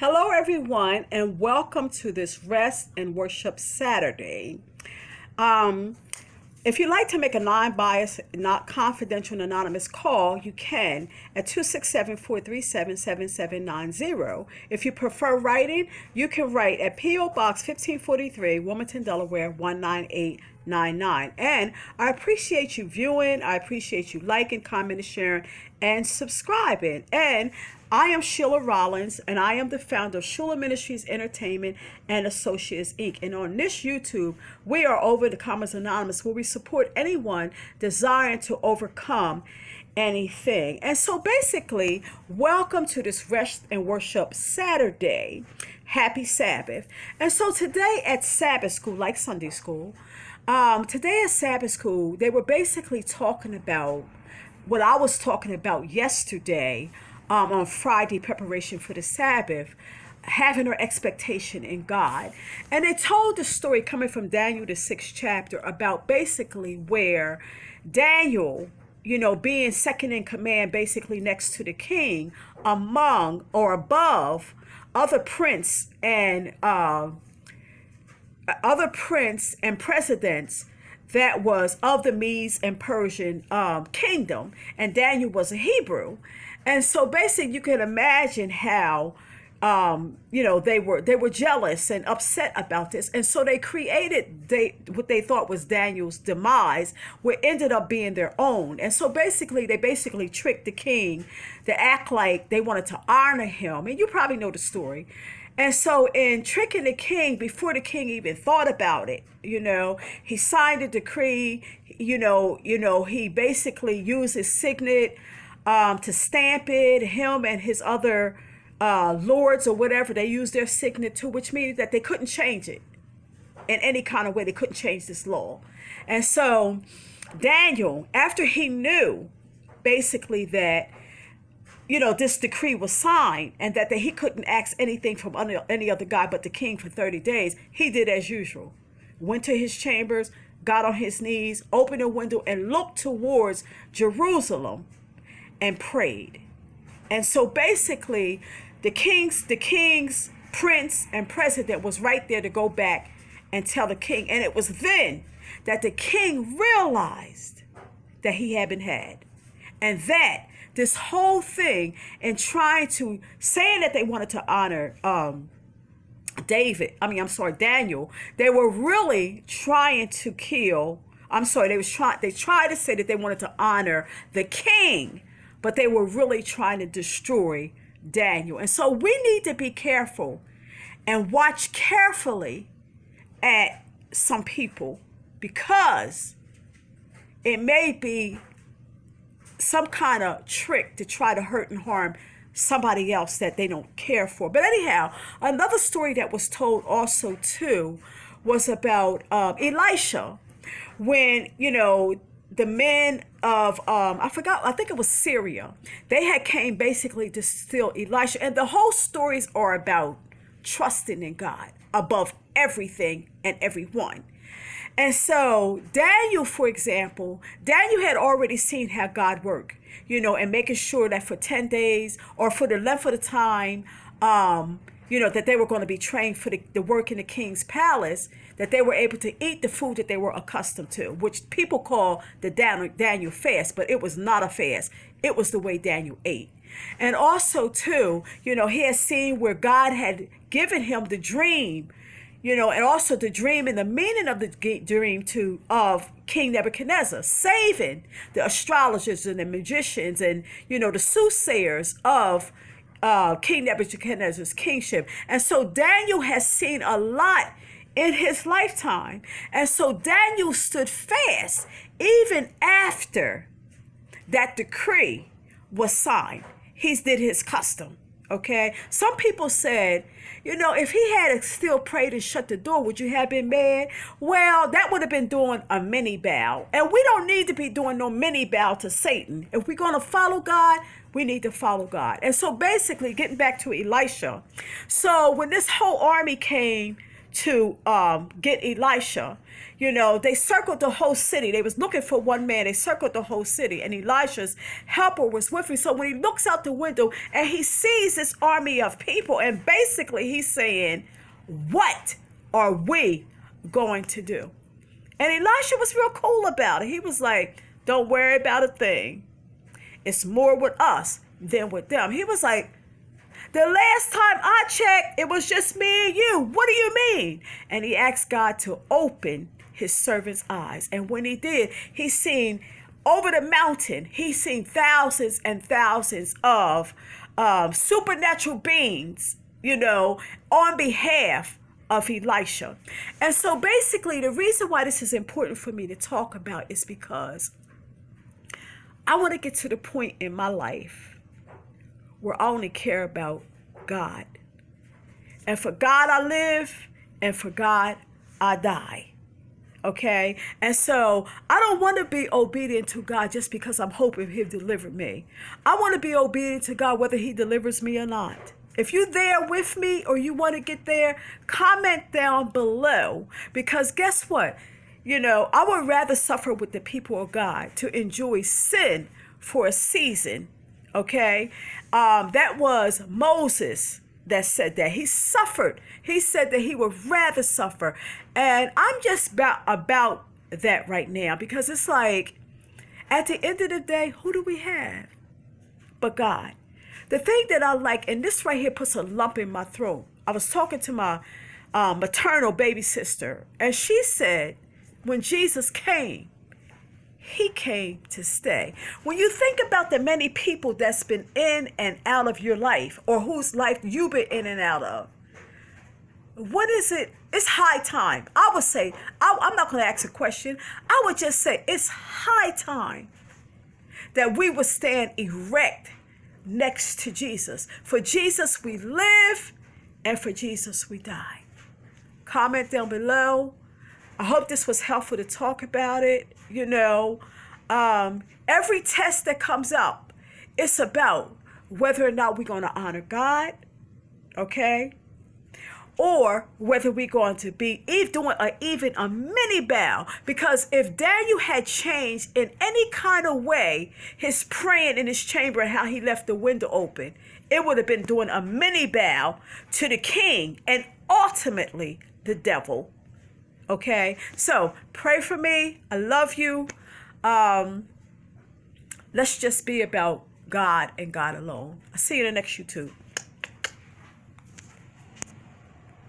Hello, everyone, and welcome to this Rest and Worship Saturday. Um, if you'd like to make a non-biased, not confidential, and anonymous call, you can at 267-437-7790. If you prefer writing, you can write at P.O. Box 1543, Wilmington, Delaware 19899. And I appreciate you viewing. I appreciate you liking, commenting, sharing, and subscribing. And I am Sheila Rollins, and I am the founder of H.U.L.A Ministries Entertainment and Associates Inc. And on this YouTube, we are over the Commerce Anonymous, where we support anyone desiring to overcome anything. And so basically, welcome to this Rest and Worship Saturday. Happy Sabbath. And so today at Sabbath school, like Sunday school, today at Sabbath school, they were basically talking about what I was talking about yesterday, on Friday, preparation for the Sabbath, having our expectation in God. And they told the story coming from Daniel, the 6th chapter, about basically where Daniel, being second in command, basically next to the king, among or above other prince and presidents that was of the Medes and Persian kingdom, and Daniel was a Hebrew. And so basically you can imagine how they were jealous and upset about this. And so they created what they thought was Daniel's demise, what ended up being their own. And so they tricked the king to act like they wanted to honor him. And you probably know the story. And so in tricking the king, before the king even thought about it, he signed a decree, he basically used his signet to stamp it. Him and his other lords or whatever, they used their signet too, which means that they couldn't change it in any kind of way. They couldn't change this law. And so Daniel, after he knew basically that this decree was signed and that he couldn't ask anything from any other guy but the king for 30 days, he did as usual. Went to his chambers, got on his knees, opened a window, and looked towards Jerusalem and prayed. And so basically, the king's prince and president was right there to go back and tell the king. And it was then that the king realized that he had been had. And that this whole thing, and saying that they wanted to honor Daniel, they were really trying to kill. They tried to say that they wanted to honor the king, but they were really trying to destroy Daniel. And so we need to be careful and watch carefully at some people, because it may be some kind of trick to try to hurt and harm somebody else that they don't care for. But anyhow, another story that was told also too was about Elisha, when the men of I think it was Syria, they had came basically to steal Elisha. And the whole stories are about trusting in God above everything and everyone. And so Daniel, for example, Daniel had already seen how God worked, and making sure that for 10 days or for the length of the time, that they were going to be trained for the work in the king's palace, that they were able to eat the food that they were accustomed to, which people call the Daniel fast, but it was not a fast. It was the way Daniel ate. And also, too, he had seen where God had given him the dream, and also the dream and the meaning of the dream of King Nebuchadnezzar, saving the astrologers and the magicians and, the soothsayers of King Nebuchadnezzar's kingship. And so Daniel has seen a lot in his lifetime. And so Daniel stood fast even after that decree was signed. He did his custom. Okay. Some people said, if he had still prayed and shut the door, would you have been mad? Well, that would have been doing a mini bow. And we don't need to be doing no mini bow to Satan. If we're going to follow God, we need to follow God. And so basically, getting back to Elisha. So when this whole army came to get Elisha. You know, they circled the whole city. They was looking for one man. They circled the whole city, and Elisha's helper was with him. So when he looks out the window and he sees this army of people, and basically he's saying, what are we going to do? And Elisha was real cool about it. He was like, don't worry about a thing. It's more with us than with them. He was like, the last time I checked, it was just me and you. What do you mean? And he asked God to open his servant's eyes. And when he did, he seen over the mountain, he seen thousands and thousands of supernatural beings, you know, on behalf of Elisha. And so basically, the reason why this is important for me to talk about is because I want to get to the point in my life where I only care about God. And for God I live, and for God I die. Okay? And so I don't want to be obedient to God just because I'm hoping he'll deliver me. I want to be obedient to God whether he delivers me or not. If you're there with me or you want to get there, comment down below. Because guess what? You know, I would rather suffer with the people of God to enjoy sin for a season. Okay? That was Moses that said that. He suffered. He said that he would rather suffer. And I'm just about that right now, because it's like, at the end of the day, who do we have but God? The thing that I like, and this right here puts a lump in my throat. I was talking to my maternal baby sister, and she said, when Jesus came, he came to stay. When you think about the many people that's been in and out of your life, or whose life you've been in and out of, what is it? It's high time. I would say, I'm not going to ask a question. I would just say it's high time that we would stand erect next to Jesus. For Jesus we live, and for Jesus we die. Comment down below. I hope this was helpful to talk about it. You know, every test that comes up, it's about whether or not we're going to honor God, okay? Or whether we're going to be doing even a mini bow. Because if Daniel had changed in any kind of way his praying in his chamber and how he left the window open, it would have been doing a mini bow to the king and ultimately the devil. Okay, so pray for me. I love you. Let's just be about God and God alone. I'll see you in the next YouTube.